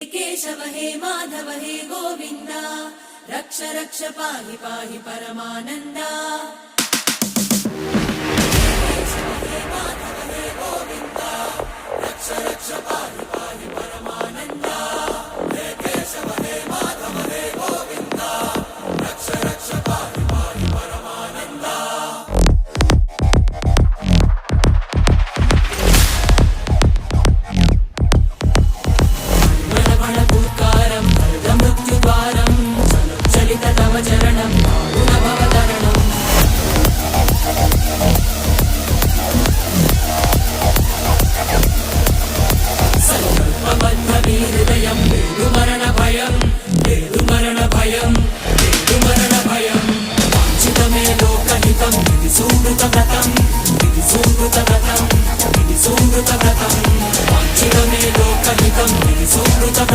केशव हे माधव हे गोविंद रक्ष रक्ष पाहि पाहि परमानंदा। केशव हे माधव हे गोविंद रक्ष रक्ष पाहि पाहि परमानंदा। हे केशव हे माधव हे गोविंद रक्ष रक्ष पाहि पाहि परमानंदा। चरणं गुणभवतरणं संकल्पबद्धवीहृदयं वेदुमरणभयं वेदुमरणभयं वेदुमरणभयं वाञ्छितमे लोकहितं विधि सुहृतव्रतं विधि सुहृतव्रतं विधि सुहृतव्रतं वाञ्छितमे लोकहितं विधि सुहृतव्रतं।